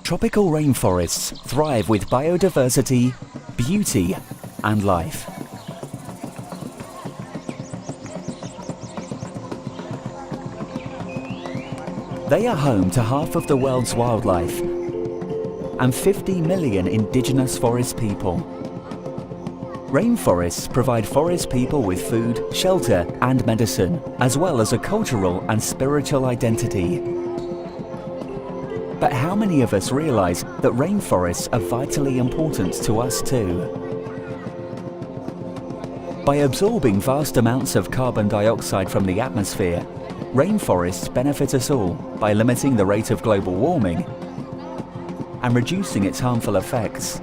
Tropical rainforests thrive with biodiversity, beauty, and life. They are home to half of the world's wildlife and 50 million indigenous forest people. Rainforests provide forest people with food, shelter, and medicine, as well as a cultural and spiritual identity. But how many of us realize that rainforests are vitally important to us too? By absorbing vast amounts of carbon dioxide from the atmosphere, rainforests benefit us all by limiting the rate of global warming and reducing its harmful effects.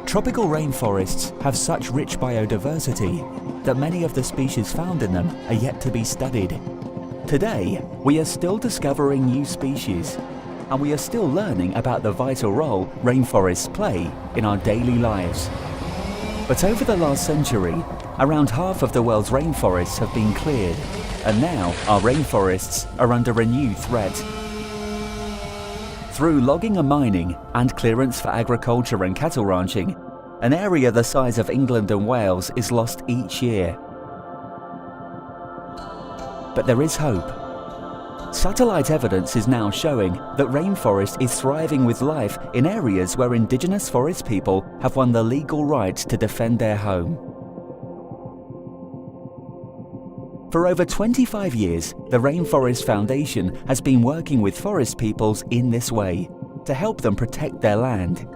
Tropical rainforests have such rich biodiversity that many of the species found in them are yet to be studied. Today, we are still discovering new species, and we are still learning about the vital role rainforests play in our daily lives. But over the last century, around half of the world's rainforests have been cleared, and now our rainforests are under a new threat. Through logging and mining and clearance for agriculture and cattle ranching, an area the size of England and Wales is lost each year. But there is hope. Satellite evidence is now showing that rainforest is thriving with life in areas where indigenous forest people have won the legal right to defend their home. For over 25 years, the Rainforest Foundation has been working with forest peoples in this way, to help them protect their land.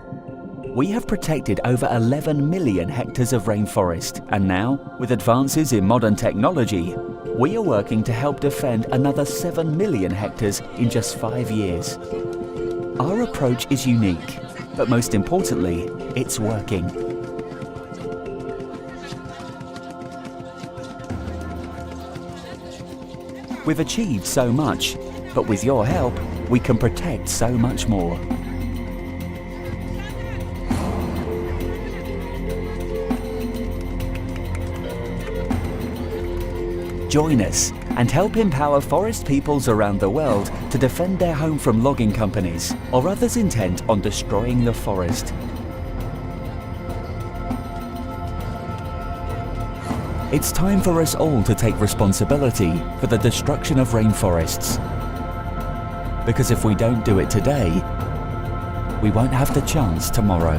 We have protected over 11 million hectares of rainforest, and now, with advances in modern technology, we are working to help defend another 7 million hectares in just 5 years. Our approach is unique, but most importantly, it's working. We've achieved so much, but with your help, we can protect so much more. Join us and help empower forest peoples around the world to defend their home from logging companies or others intent on destroying the forest. It's time for us all to take responsibility for the destruction of rainforests. Because if we don't do it today, we won't have the chance tomorrow.